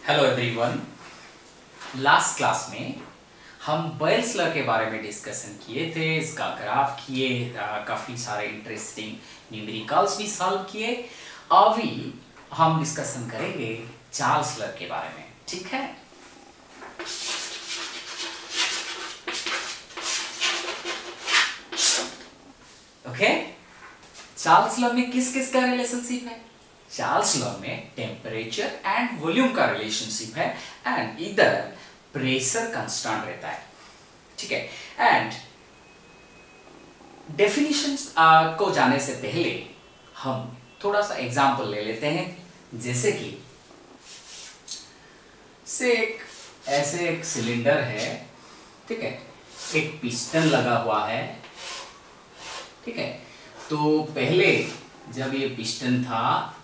Hello everyone. Last class में हम Boyle's law के बारे में डिस्कशन किए थे, इसका ग्राफ किए, काफ़ी सारे इंटरेस्टिंग न्यूमेरिकल्स भी सॉल्व किए। अभी हम डिस्कशन करेंगे चार्ल्स लॉ के बारे में, ठीक है। ओके, चार्ल्स लॉ में किस किस का रिलेशनशिप है? चार्ल्स लॉ में टेम्परेचर एंड वॉल्यूम का रिलेशनशिप है एंड इधर प्रेशर कांस्टेंट रहता है, ठीक है। एंड डेफिनेशंस को जाने से पहले हम थोड़ा सा एग्जांपल ले लेते हैं। जैसे कि ऐसे एक सिलेंडर है, ठीक है, एक पिस्टन लगा हुआ है, ठीक है। तो पहले जब ये पिस्टन था,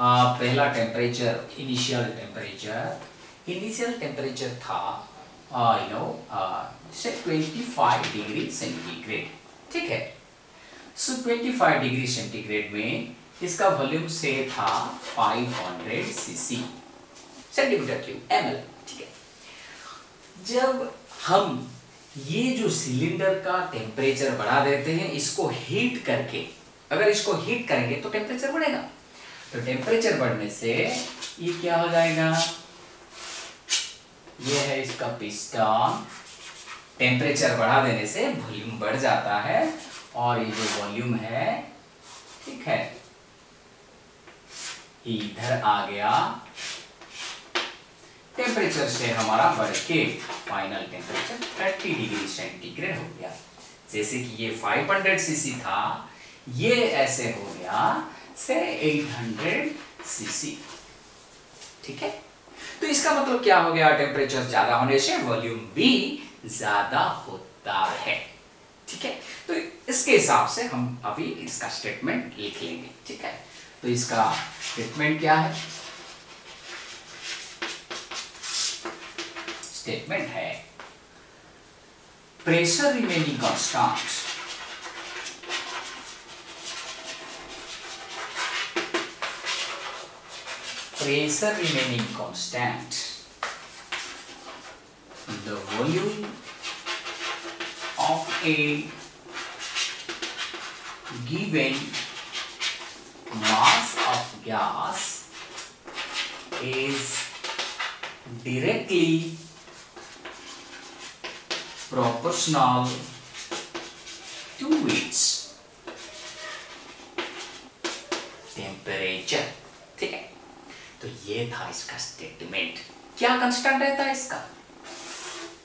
पहला टेम्परेचर इनिशियल टेम्परेचर था से 25 डिग्री सेंटीग्रेड, ठीक है। सो 25 डिग्री सेंटीग्रेड में इसका वॉल्यूम से था 500 सीसी सेंटीमीटर क्यूब ml, ठीक है। जब हम ये जो सिलेंडर का टेम्परेचर बढ़ा देते हैं, इसको हीट करके, अगर इसको हीट करेंगे तो टेम्परेचर बढ़ेगा। तो टेम्परेचर बढ़ने से ये क्या हो जाएगा, ये है इसका पिस्टन, टेम्परेचर बढ़ा देने से वॉल्यूम बढ़ जाता है और ये जो वॉल्यूम है, ठीक है, इधर आ गया। टेम्परेचर से हमारा बढ़ के फाइनल टेम्परेचर 30 डिग्री सेंटीग्रेड हो गया। जैसे कि ये 500 सीसी था, ये ऐसे हो गया से 800 सीसी, ठीक है। तो इसका मतलब क्या हो गया, टेम्परेचर ज्यादा होने से वॉल्यूम भी ज्यादा होता है, ठीक है। तो इसके हिसाब से हम अभी इसका स्टेटमेंट लिख लेंगे, ठीक है। तो इसका स्टेटमेंट क्या है? स्टेटमेंट है pressure remaining constant, pressure remaining constant, the volume of a given mass of gas is directly proportional to its temperature, ठीक है। तो ये था इसका स्टेटमेंट। क्या कांस्टेंट रहता है इसका?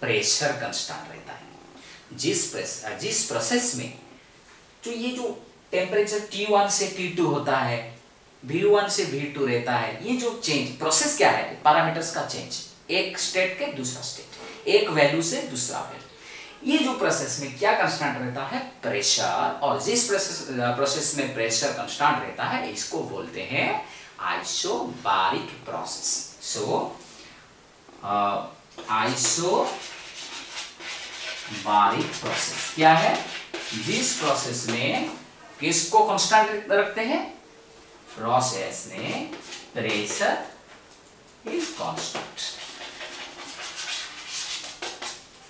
प्रेशर कांस्टेंट रहता है। जिस प्रोसेस में जो ये जो टेम्परेचर T1 से T2 होता है, V1 से V2 रहता है, ये जो चेंज प्रोसेस क्या है? पैरामीटर्स का चेंज, एक स्टेट के दूसरा स्टेट, एक वैल्यू से दूसरा वैल्यू। ये जो प्रोसेस में क्या कांस्टेंट रहता है? प्रेशर। और जिस प्रोसेस में प्रेशर कांस्टेंट रहता है, इसको बोलते हैं आइसोबारिक प्रोसेस। सो आइसोबारिक प्रोसेस क्या है? जिस प्रोसेस में किसको कांस्टेंट रखते हैं? प्रोसेस में प्रेशर इज कांस्टेंट,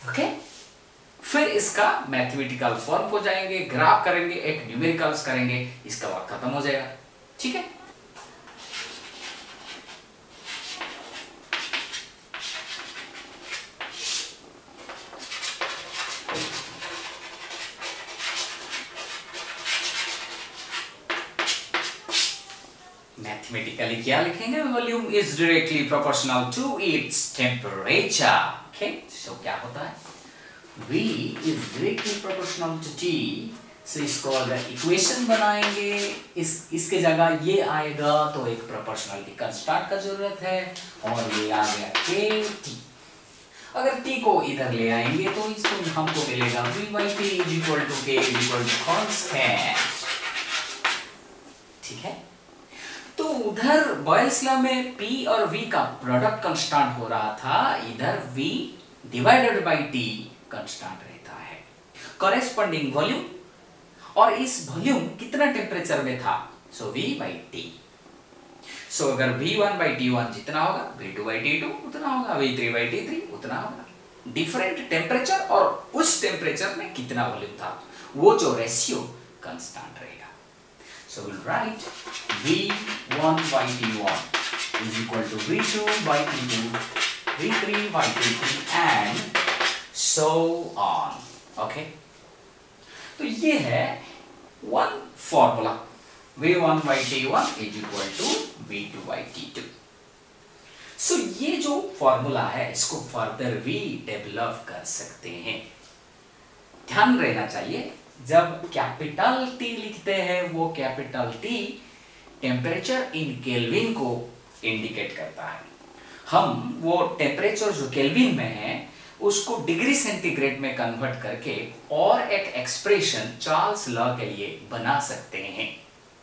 ओके। फिर इसका मैथमेटिकल फॉर्म हो जाएंगे, ग्राफ करेंगे, एक न्यूमेरिकल्स करेंगे, इसका वर्क खत्म हो जाएगा, ठीक है। मैथमेटिकली क्या लिखेंगे? Volume is directly proportional to its temperature, okay. So क्या होता है? V is directly proportional to T, so इसको अगर इक्वेशन बनाएंगे, इसके जगह ये आएगा तो एक प्रोपोर्शनलिटी कांस्टेंट का जरूरत है, और ये आ गया KT। अगर T को इधर ले आएंगे तो इसको हमको मिलेगा V/T = K = कांस्टेंट, ठीक है। तो उधर बॉयल्स लॉ में P और V का प्रोडक्ट कांस्टेंट हो रहा था, इधर V divided by T constant रहता है। कॉरेस्पॉन्डिंग वॉल्यूम, और इस वॉल्यूम कितना टेम्परेचर में था? सो V/T। सो अगर V1/T1 जितना होगा V2/T2 उतना होगा, V3/T3 उतना होगा। डिफरेंट टेम्परेचर और उस टेम्परेचर में कितना वॉल्यूम था, वो जो रेशियो कांस्टेंट रहेगा। So will write V1/T1 is equal to V2/T2, V3/T3 and so on। Okay, तो ये है one formula, V1/T1 is equal to V2/T2। सो ये जो फॉर्मूला है इसको फर्दर भी डेवलप कर सकते हैं। ध्यान रहना चाहिए, जब कैपिटल T लिखते हैं वो capital T temperature in kelvin को इंडिकेट करता है। हम वो टेम्परेचर जो केल्विन में है उसको डिग्री सेंटीग्रेड में कन्वर्ट करके और एक एक्सप्रेशन चार्ल्स लॉ के लिए बना सकते हैं।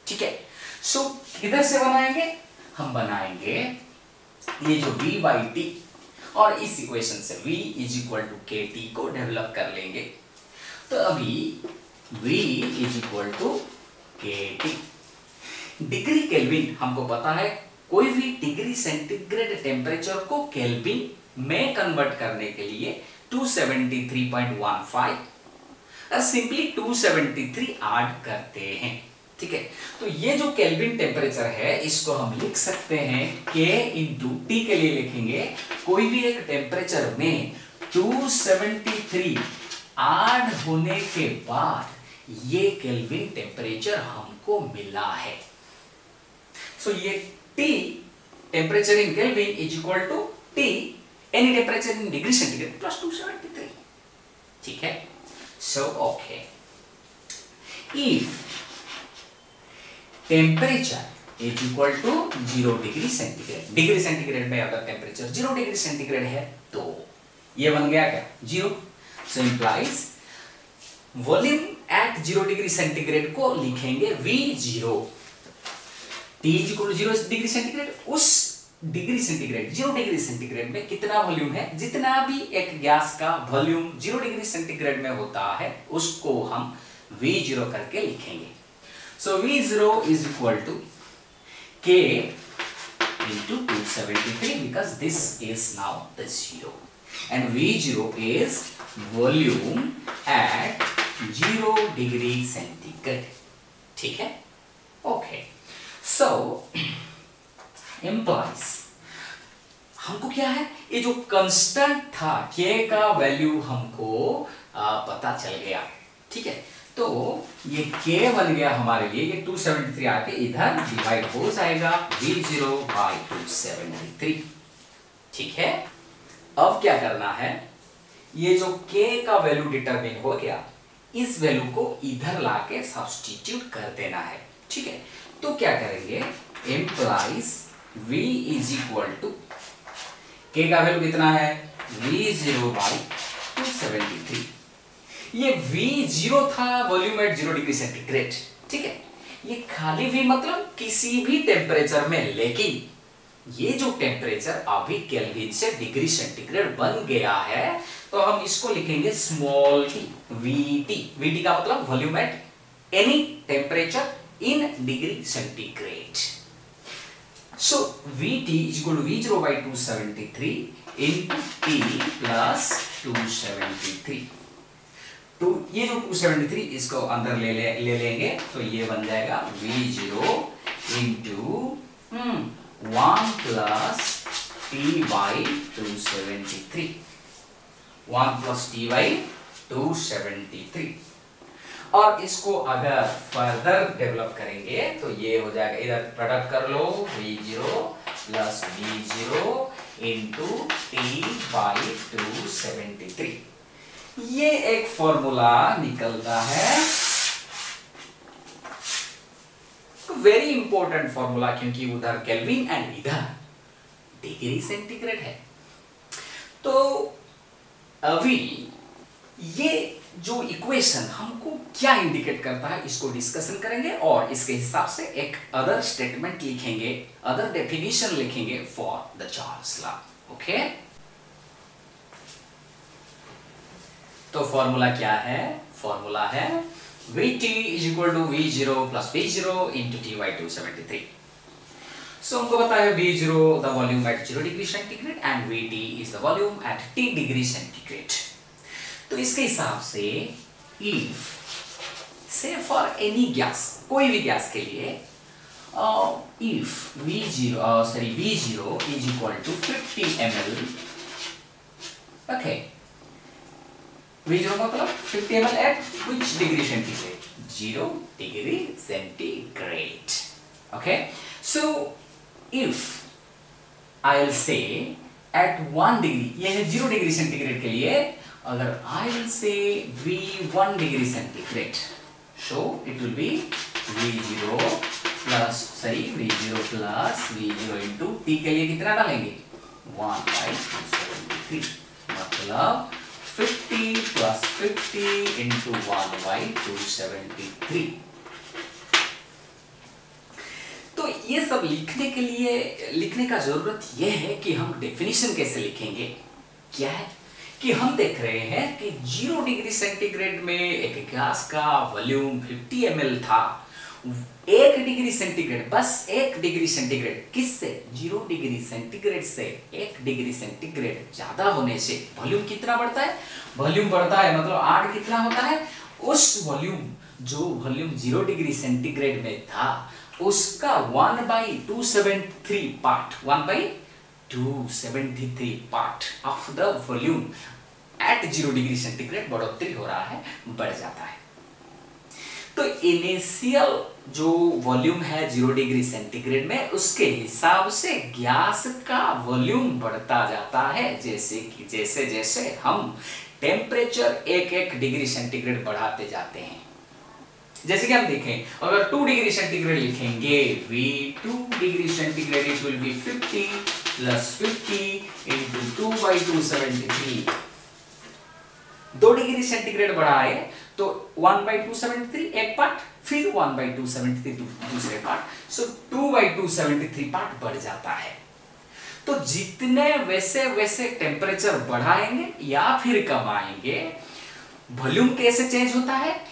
ठीक है, सो किधर से बनाएंगे, हम बनाएंगे ये जो V/T और इस इक्वेशन से V is equal to KT को डेवलप कर लेंगे। तो अभी V is equal to KT। Degree Kelvin हमको पता है, कोई भी डिग्री सेंटीग्रेड टेम्परेचर को केल्विन में कन्वर्ट करने के लिए 273.15 सिंपली 273 ऐड करते हैं। ठीक है, तो ये जो केल्विन टेम्परेचर है इसको हम लिख सकते हैं K इंटू T के लिए लिखेंगे, कोई भी एक टेम्परेचर में 273 ऐड होने के बाद ये केल्विन टेम्परेचर हमको मिला है। सो ये T temperature in Kelvin is equal to T any temperature in degree centigrade plus 273। ठीक है, so okay, if temperature is equal to 0 degree centigrade, degree centigrade में अगर टेम्परेचर 0 डिग्री सेंटीग्रेड है तो ये बन गया क्या 0। So implies volume at 0 degree centigrade को लिखेंगे V0। T is equal to 0 degree centigrade, उस डिग्री सेंटीग्रेड 0 डिग्री सेंटीग्रेड में कितना वॉल्यूम है, जितना भी एक गैस का वॉल्यूम 0 डिग्री सेंटीग्रेड में होता है उसको हम V0 करके लिखेंगे। So V0 is equal to K into 273 because this is now the 0 and V0 is volume at 0 degree centigrade। ठीक है, okay, so implies हमको क्या है, ये जो कांस्टेंट था K का वैल्यू हमको पता चल गया। ठीक है, तो ये K बन गया हमारे लिए, ये 273 आके इधर डिवाइड हो जाएगा V0/273। ठीक है, अब क्या करना है, ये जो K का वैल्यू डिटरमिन हो गया, इस वैल्यू को इधर लाके सब्स्टिट्यूट कर देना है। ठीक है, तो क्या करेंगे, implies V is equal to K का वैल्यू कितना है V0/273। ये V0 था वॉल्यूम एट 0 डिग्री सेंटीग्रेड। ठीक है, ये खाली V मतलब किसी भी टेम्परेचर में, लेकिन ये जो टेम्परेचर अभी केल्विन से डिग्री सेंटीग्रेड बन गया है तो हम इसको लिखेंगे स्मॉल t VT। VT का मतलब volume at any temperature in degree centigrade. So VT is equal to V0/273 into T plus 273। तो ये जो 273 इसको अंदर ले लेंगे तो ये बन जाएगा V0 into 1 plus T/273, 1 plus T/273। और इसको अगर फर्दर डेवलप करेंगे तो ये हो जाएगा, इधर प्रोडक्ट कर लो, V0 plus V0 into T/273। ये एक फॉर्मूला निकलता है, वेरी इंपॉर्टेंट फॉर्मूला, क्योंकि उधर केल्विन एंड इधर डिग्री सेंटीग्रेड है। तो अभी ये जो इक्वेशन हमको क्या इंडिकेट करता है इसको डिस्कशन करेंगे और इसके हिसाब से एक अदर स्टेटमेंट लिखेंगे, अदर डेफिनेशन लिखेंगे for the Charles law. Okay, तो फॉर्मूला क्या है, फॉर्मूला है VT is equal to V0 plus V0 into T/273। So हमको बताया V0 the volume at 0 degree centigrade and VT is the volume at T degree centigrade. तो इसके हिसाब से इफ से फॉर एनी गैस, कोई भी गैस के लिए, if V0 is equal to 50 ml, okay, V0 मतलब 50 ml at which degree centigrade? 0 degree centigrade. Okay, so if I'll say at 1 degree, ये है 0 degree centigrade के लिए, अगर I'll say V1 degree centigrade, so it will be V0 plus V0 into T के लिए कितना डालेंगे? 1/273, मतलब 50 plus 50 into 1/273। तो ये सब लिखने का जरूरत ये है कि हम डेफिनेशन कैसे लिखेंगे। क्या है कि हम देख रहे हैं कि 0 डिग्री सेंटीग्रेड में एक गैस का वॉल्यूम 50 ml था। 1 डिग्री सेंटीग्रेड, बस 1 डिग्री सेंटीग्रेड, किससे? 0 डिग्री सेंटीग्रेड से 1 डिग्री सेंटीग्रेड ज्यादा होने से वॉल्यूम कितना बढ़ता है? वॉल्यूम बढ़ता है, मतलब 8 कितना होता है? उस वॉल्यूम 0 डिग्री सेंटीग्रेड में था उसका 1/273 part, 1/273 part of the volume at 0 degree centigrade बढ़ोतरी हो रहा है, बढ़ जाता है। तो इनिशियल जो वॉल्यूम है 0 डिग्री सेंटीग्रेड में, उसके हिसाब से गैस का वॉल्यूम बढ़ता जाता है, जैसे जैसे हम टेम्परेचर 1 डिग्री सेंटीग्रेड बढ़ाते जाते हैं। जैसे कि हम देखें, अगर 2 डिग्री सेंटीग्रेड लिखेंगे, V2 degree centigrade it will be 50 plus 50 into 2/273। 2 degree centigrade बढ़ाए तो 1/273 एक पार्ट, फिर 1/273 दूसरे पार्ट, सो 2/273 पार्ट बढ़ जाता है। तो जितने वैसे टेम्परेचर बढ़ाएंगे या फिर कमाएंगे, वॉल्यूम कैसे चेंज होता है?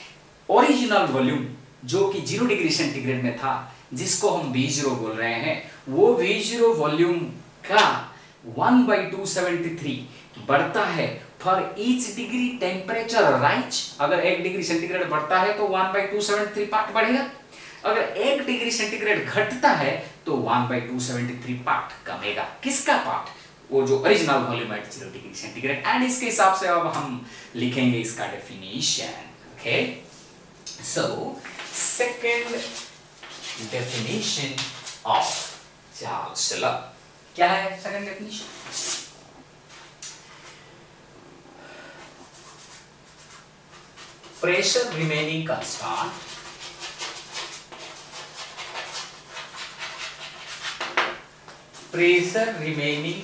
ओरिजिनल वॉल्यूम जो कि 0 डिग्री सेंटीग्रेड में था, जिसको हम V0 बोल रहे हैं, वो V0 वॉल्यूम का 1/273 बढ़ता है for each degree temperature rise. अगर 1 डिग्री सेंटीग्रेड बढ़ता है तो 1/273 पार्ट बढ़ेगा, अगर 1 डिग्री सेंटीग्रेड घटता है तो 1/273 पार्ट कमेगा। किसका पार्ट? वो जो original volume at 0 degree centigrade. And इसके हिसाब से अब हम लिखेंगे इसका definition. Okay, so second definition of Charles Lamb, क्या है second definition? Pressure remaining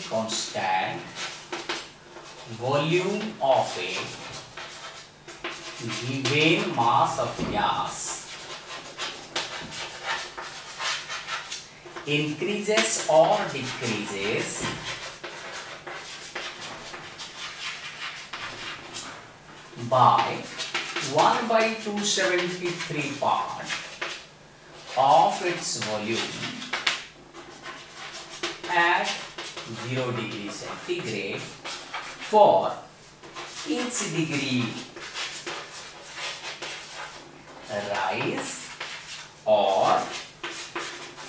constant, volume of a given mass of gas increases or decreases by 1/273 part of its volume at 0 degree centigrade for each degree rise or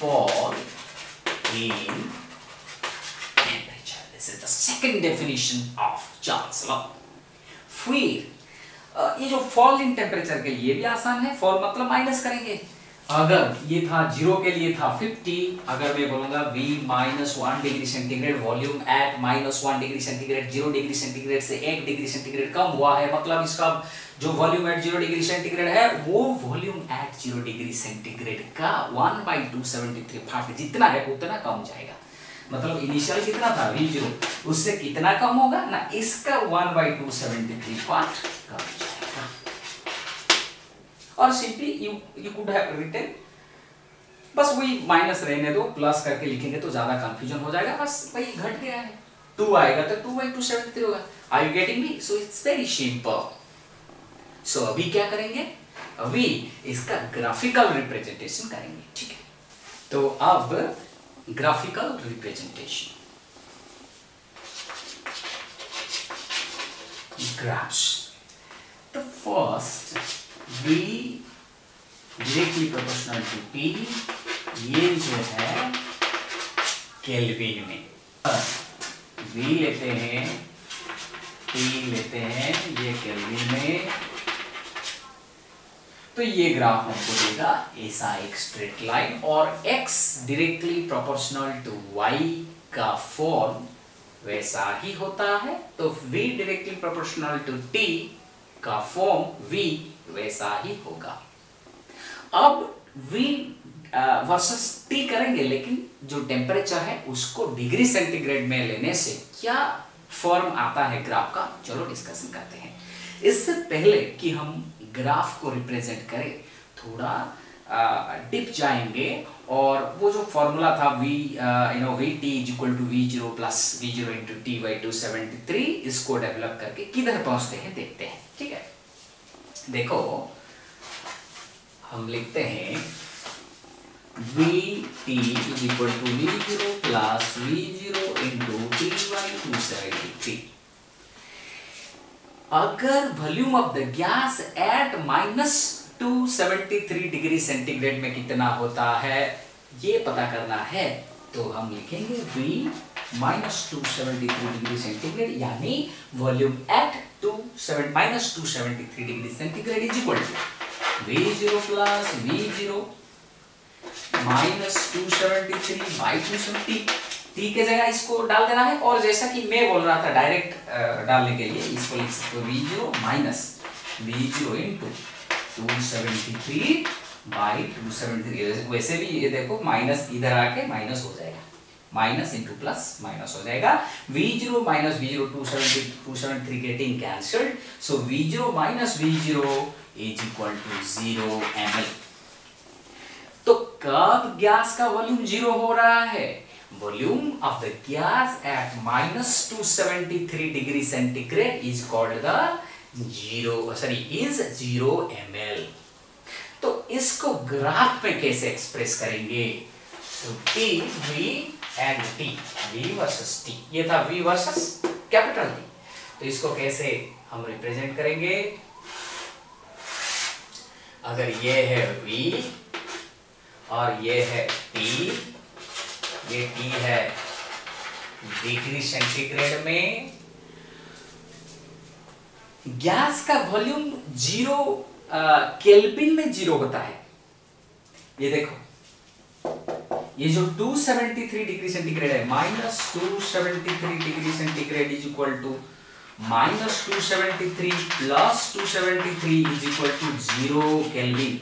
fall in temperature. This is the second definition of Charles Law. फिर ये जो fall in temperature के लिए भी आसान है। Fall मतलब minus करेंगे। अगर ये था 0 के लिए था 50, अगर मैं बोलूंगा V-1 degree centigrade volume at -1 degree centigrade, 0 degree centigrade से 1 डिग्री सेंटीग्रेड कम हुआ है, मतलब इसका जो वॉल्यूम एट 0 डिग्री सेंटीग्रेड है वो वॉल्यूम एट 0 डिग्री सेंटीग्रेड का 1/273 पार्ट जितना है उतना कम जाएगा। मतलब इनिशियल कितना था V0, उससे कितना कम होगा ना, इसका 1/273 पार्ट कम जाएगा। और simply you could have written, बस वही माइनस रहने दो, प्लस करके लिखेंगे तो ज्यादा कंफ्यूजन हो जाएगा। बस वही घट गया है, 2 आएगा तो 2/273 होगा। Are you getting me? So it's very simple. So अभी क्या करेंगे? अभी इसका ग्राफिकल रिप्रेजेंटेशन करेंगे, ठीक है। तो अब graphical representation. Graphs. The first V directly proportional to T, ये जो है केल्विन में, V लेते हैं, T लेते हैं, ये केल्विन में, तो ये ग्राफ हमको देगा ऐसा एक स्ट्रेट लाइन, और x directly proportional to y का फॉर्म वैसा ही होता है, तो v directly proportional to t का फॉर्म v वैसा ही होगा। अब v वर्सेस t करेंगे, लेकिन जो टेम्परेचर है उसको डिग्री सेंटीग्रेड में लेने से क्या फॉर्म आता है ग्राफ का, चलो डिस्कशन करते हैं। इससे पहले कि हम ग्राफ को रिप्रेजेंट करें, थोड़ा डिप जाएंगे और वो जो फॉर्मूला था Vt equal to V0 plus V0 into T by 273, इसको डेवलप करके किधर पहुंचते हैं देखते हैं। ठीक है, देखो हम लिखते हैं Vt equal to V0 plus V0 into T by 273। अगर volume of the gas at -273 degree centigrade में कितना होता है ये पता करना है, तो हम लिखेंगे V -273 डिग्री सेंटीग्रेड, यानी volume at -273 degree centigrade is equal to V0 plus V0 -273 by 270। T के जगह इसको डाल देना है, और जैसा कि मैं बोल रहा था डायरेक्ट डालने के लिए, इसको लिख सकते हो V0 minus V0 into 273 by 273। वैसे भी ये देखो माइनस इधर आके माइनस हो जाएगा, माइनस इंटू प्लस माइनस हो जाएगा। V0 minus V0 273 getting cancelled, so V0 minus V0 is equal to 0 ml। तो कब गैस का वॉल्यूम 0 हो रहा है? Volume of the gas at -273 degree centigrade is called the is 0 ml। तो इसको ग्राफ में कैसे एक्सप्रेस करेंगे? तो T, V and T, V versus T, ये था V वर्सेस कैपिटल T। तो इसको कैसे हम रिप्रेजेंट करेंगे? अगर ये है V और ये है T, ये T है डिग्री सेंटीग्रेड में, गैस का वॉल्यूम 0 केल्विन में 0 होता है। ये देखो, ये जो 273 डिग्री सेंटीग्रेड है, -273 degree centigrade is equal to -273 plus 273 is equal to 0 kelvin,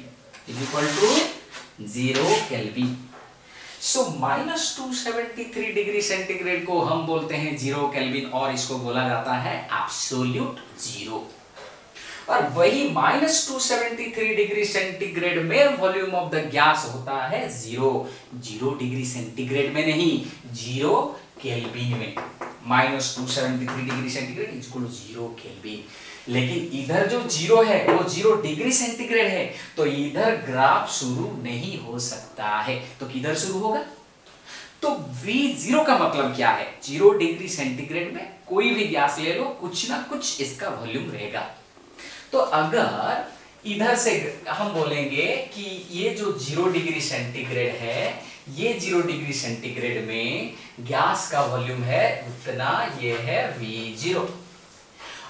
is equal to 0 kelvin. So -273 degree centigrade को हम बोलते हैं 0 केल्विन, और इसको बोला जाता है एब्सोल्यूट 0। और वही -273 डिग्री सेंटीग्रेड में वॉल्यूम ऑफ द गैस होता है 0 डिग्री सेंटीग्रेड में नहीं, 0 केल्विन में। -273 degree centigrade is equal to 0 kelvin. लेकिन इधर जो 0 है वो 0 डिग्री सेंटीग्रेड है, तो इधर ग्राफ शुरू नहीं हो सकता है। तो किधर शुरू होगा? तो V0 का मतलब क्या है? 0 डिग्री सेंटीग्रेड में कोई भी गैस ले लो, कुछ ना कुछ इसका वॉल्यूम रहेगा। तो अगर इधर से हम बोलेंगे कि ये जो 0 डिग्री सेंटीग्रेड है, ये 0 डिग्री सेंटीग्रेड में गैस का वॉल्यूम है उतना, ये है V0।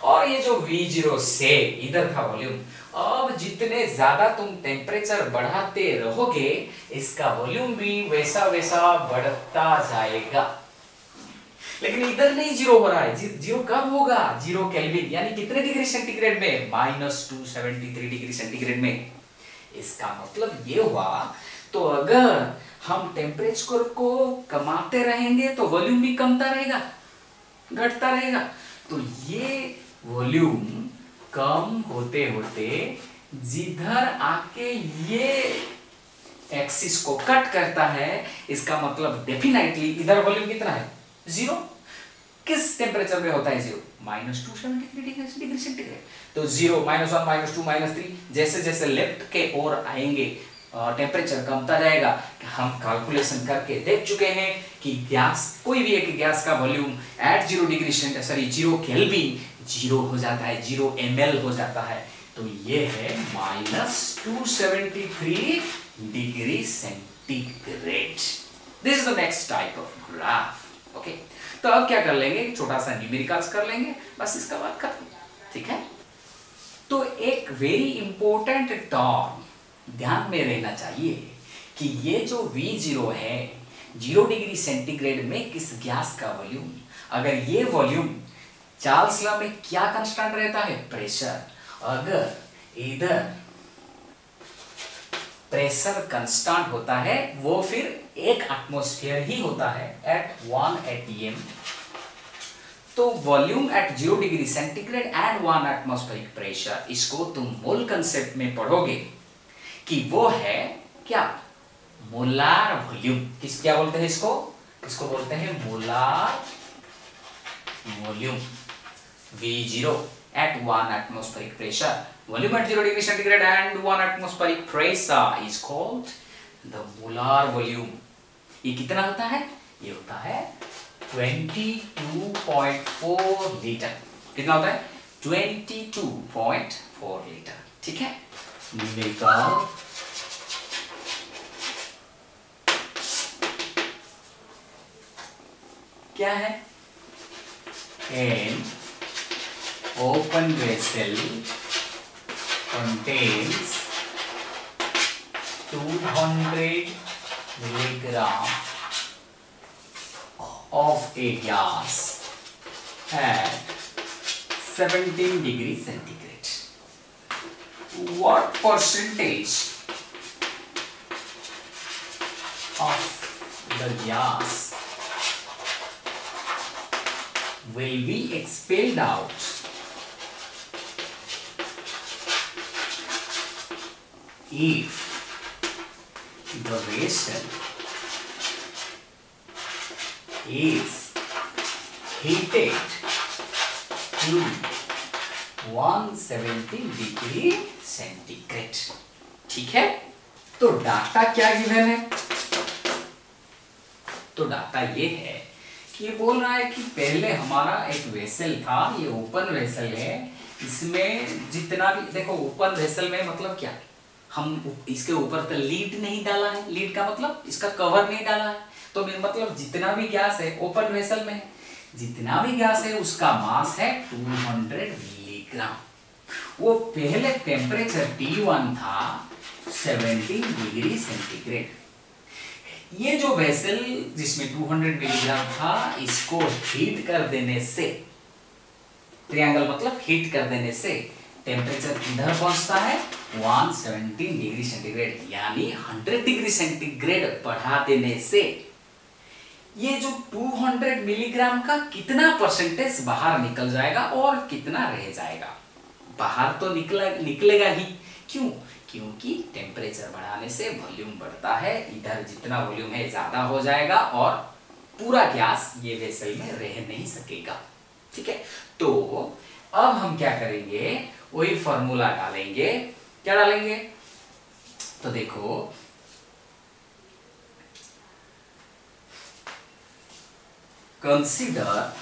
और ये जो V0 से इधर का वॉल्यूम, अब जितने ज्यादा तुम टेम्परेचर बढ़ाते रहोगे, इसका वॉल्यूम भी वैसा वैसा बढ़ता जाएगा। लेकिन इधर नहीं 0 हो रहा है। 0 कब होगा? 0 केल्विन, यानी कितने डिग्री सेंटीग्रेड में? -273 डिग्री सेंटीग्रेड में। इसका मतलब ये हुआ, तो अगर हम टेम्परेचर को कमाते रहेंगे तो वॉल्यूम भी कमता रहेगा, घटता रहेगा। तो ये वॉल्यूम कम होते होते जिधर आके ये एक्सिस को कट करता है, इसका मतलब डेफिनेटली इधर वॉल्यूम कितना है? 0। किस टेम्परेचर में होता है 0? -273 डिग्री सेंटीग्रेड। तो 0, -1, -2, -3 जैसे जैसे लेफ्ट के ओर आएंगे टेम्परेचर कमता जाएगा। हम कैलकुलेशन करके देख चुके हैं कि गैस, कोई भी एक गैस का volume at 0 degree centigrade 0 kelvin 0 हो जाता है, 0 ml हो जाता है। तो ये है -273 degree centigrade. This is the next type of graph. Okay, तो अब क्या कर लेंगे, छोटा सा न्यूमेरिकल्स कर लेंगे, बस इसका बात खत्म। ठीक है, तो एक वेरी इंपॉर्टेंट टर्म ध्यान में रहना चाहिए कि ये जो V0 है 0 डिग्री सेंटीग्रेड में किस गैस का वॉल्यूम, अगर ये वॉल्यूम चार्ल्स लॉ में क्या कांस्टेंट रहता है, प्रेशर। अगर इधर प्रेशर कांस्टेंट होता है वो फिर एक एटमॉस्फेयर ही होता है एट 1 atm, तो volume at 0 degree centigrade and 1 atmospheric pressure, इसको तुम मोल कंसेप्ट में पढ़ोगे कि वो है क्या, मोलार वॉल्यूम। किस क्या बोलते हैं इसको, इसको बोलते हैं molar volume. V0 at 1 atmospheric pressure, volume at 0 degree centigrade and 1 atmospheric pressure is called the molar volume। ये कितना होता है, ये होता है 22.4 लीटर। कितना होता है, 22.4 लीटर। ठीक है, न्यूमेरिकल क्या है, an open vessel contains 200 milligram of a gas at 17 degree centigrade. What percentage of the gas will be expelled out if the vessel is heated to 170 degree centigrade. ठीक है, तो डाटा क्या given है, तो data ये है कि ये बोल रहा है कि पहले हमारा एक वेसल था, ये ओपन वेसल है, इसमें जितना भी देखो, ओपन वेसल में मतलब क्या, हम इसके ऊपर तो लीड नहीं डाला है, लीड का मतलब इसका कवर नहीं डाला है, तो मतलब जितना भी गैस है ओपन वेसल में, जितना भी गैस है उसका मास है 200 मिलीग्राम। वो पहले टेम्परेचर T1 था 17 डिग्री सेंटीग्रेड। ये जो वेसल जिसमें 200 मिलीग्राम था, इसको हीट कर देने से, ट्रायंगल मतलब हीट कर देने से टेम्परेचर किधर पहुंचता है, 117 डिग्री सेंटीग्रेड, यानी 100 डिग्री सेंटीग्रेड बढ़ा देने से ये जो 200 मिलीग्राम का कितना परसेंटेज बाहर निकल जाएगा और कितना रह जाएगा, बाहर तो निकलेगा ही। क्यों, क्योंकि टेम्परेचर बढ़ाने से वॉल्यूम बढ़ता है, इधर जितना वॉल्यूम है ज्यादा हो जाएगा और पूरा गैस ये वेसल में रह नहीं सकेगा। ठीक है, तो अब हम क्या करेंगे, वही फॉर्मूला डालेंगे। क्या डालेंगे, तो देखो consider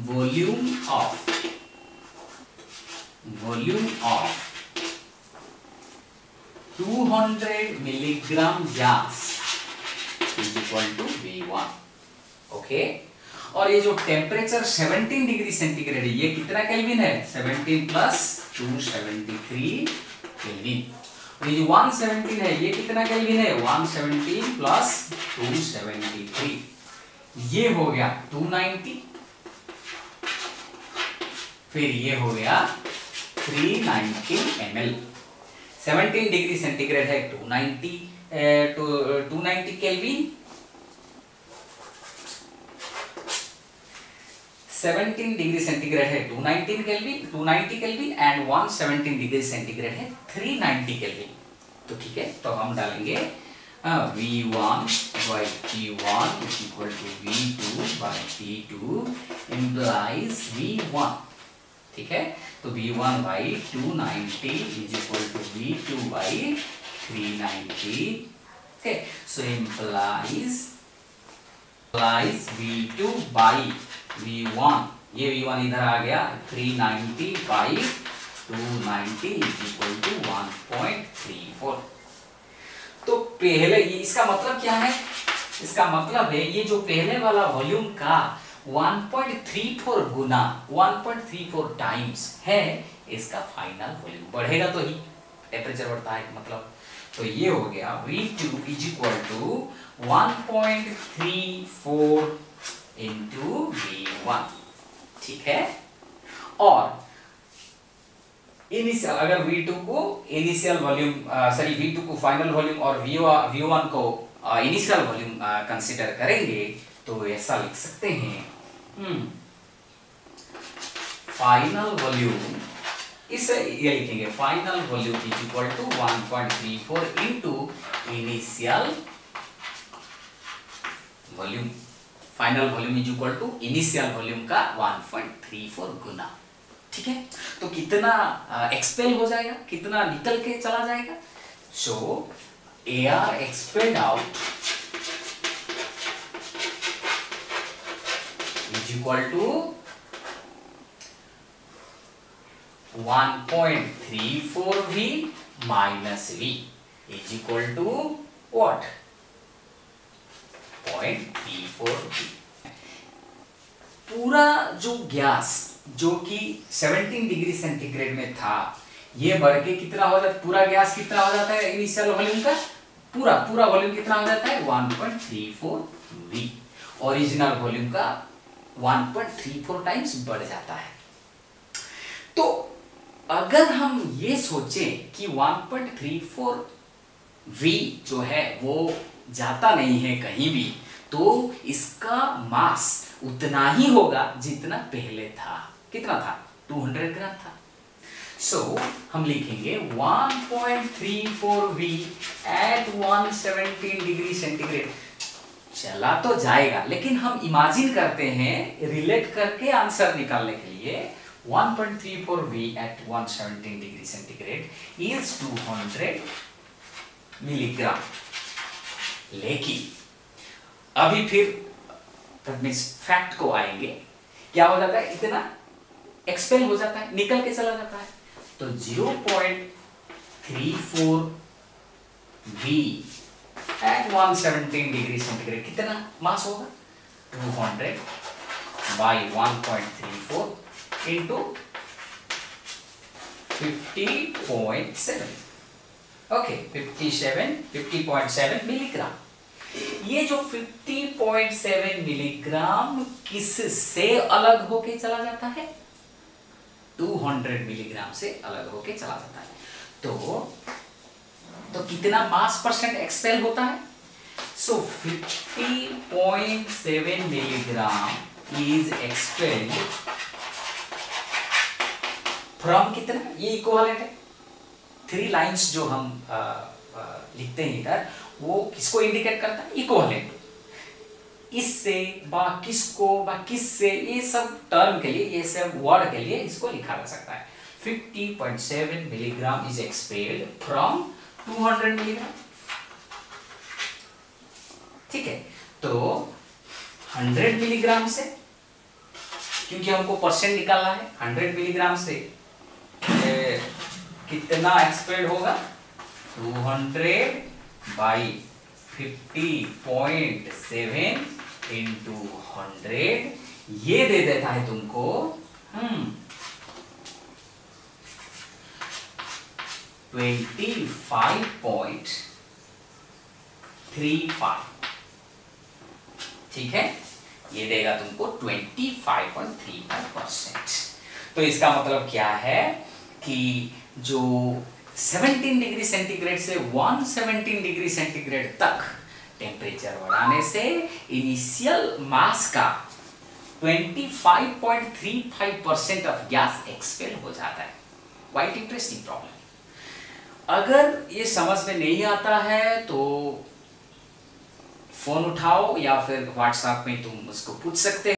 volume of 200 milligram gas is equal to V1। Okay, और ये जो टेम्परेचर 17 डिग्री सेंटीग्रेड है, ये कितना केल्विन है, 17 प्लस 273 केल्विन। और ये जो 117 है, ये कितना केल्विन है, 117 प्लस 273, ये हो गया 290, फिर ये हो गया 390 ml। 17 डिग्री सेंटीग्रेड है 290 केल्विन, 17 डिग्री सेंटीग्रेड है 290 केल्विन एंड 117 डिग्री सेंटीग्रेड है 390 केल्विन। तो ठीक है, तो हम डालेंगे V1 by T1 is equal to V2 by T2 implies V1 ठीक है, तो V1 by 290 is equal to V2 by 390। Okay, so implies V2 by V1, ये V1 इधर आ गया, 390 बाई 290 इज इक्वल टू 1.34। तो पहले इसका मतलब क्या है? इसका मतलब है ये जो पहले वाला वॉल्यूम का 1.34 गुना 1.34 टाइम्स है, इसका फाइनल वॉल्यूम बढ़ेगा तो ही टेम्परेचर बढ़ता है मतलब। तो ये हो गया V2 is equal to 1.34 into V1, ठीक है। और इनिशियल, अगर V2 को इनिशियल वॉल्यूम V2 को फाइनल वॉल्यूम और V1 को इनिशियल वॉल्यूम कंसीडर करेंगे तो ऐसा लिख सकते हैं, फाइनल वॉल्यूम, इसे ये लिखेंगे final volume is equal to 1.34 into initial volume. Final volume is equal to initial volume का 1.34 गुना, ठीक है। तो कितना एक्सपेल हो जाएगा, कितना निकल के चला जाएगा? So air expelled out is equal to 1.34 V minus V is equal to what? 0.34 V। पूरा जो गैस जो कि 17 डिग्री सेंटीग्रेड में था, ये बढ़ के कितना हो जाता है? पूरा गैस कितना हो जाता है इनिशियल वॉल्यूम का? पूरा वॉल्यूम कितना हो जाता है? 1.34 V। ओरिजिनल वॉल्यूम का 1.34 टाइम्स बढ़ जाता है। तो अगर हम ये सोचें कि 1.34 V जो है वो जाता नहीं है कहीं भी, तो इसका मास उतना ही होगा जितना पहले था। कितना था? 200 ग्राम था। सो हम लिखेंगे 1.34 V एट 117 डिग्री सेंटीग्रेड। चला तो जाएगा, लेकिन हम इमेजिन करते हैं रिलेट करके आंसर निकालने के लिए। 1.34 V at 117 degree centigrade is 200 milligram. लेकिन अभी फिर फैक्ट को आएंगे, क्या हो जाता है? इतना एक्सपेल हो जाता है, निकल के चला जाता है। तो 0.34 V एट 117 डिग्री सेंटीग्रेड कितना मास होगा? 200 बाई 1.34 इंटू 50.7, ओके 50.7 मिलीग्राम। ये जो 50.7 मिलीग्राम किससे अलग होके चला जाता है? 200 मिलीग्राम से अलग होके चला जाता है। तो कितना मास परसेंट एक्सपेल होता है? सो 50.7 मिलीग्राम इज एक्सपेल्ड फ्रॉम कितना? ये इक्विवेलेंट है। 3 लाइंस जो हम लिखते हैं इधर, वो किसको इंडिकेट करता है? इक्विवेलेंट। इससे बा किसको बा किससे, ये सब टर्म के लिए, ये सब वर्ड के लिए इसको लिखा जा सकता है। 50.7 milligram is expelled from 200 milligram, ठीक है। तो 100 मिलीग्राम से, क्योंकि हमको परसेंट निकालना है, 100 मिलीग्राम से कितना एक्सपेल्ड होगा? 200 बाई 50.7 इंटू 100, ये दे देता है तुमको 25.35, ठीक है। ये देगा तुमको 25.35%। तो इसका मतलब क्या है कि जो 17 डिग्री सेंटीग्रेड से 117 डिग्री सेंटीग्रेड तक टेम्परेचर बढ़ाने से इनिशियल मास का 25.35% ऑफ गैस एक्सपेल हो जाता है। Quite interesting problem. अगर ये समझ में नहीं आता है तो फोन उठाओ या फिर व्हाट्सएप में तुम उसको पूछ सकते हो।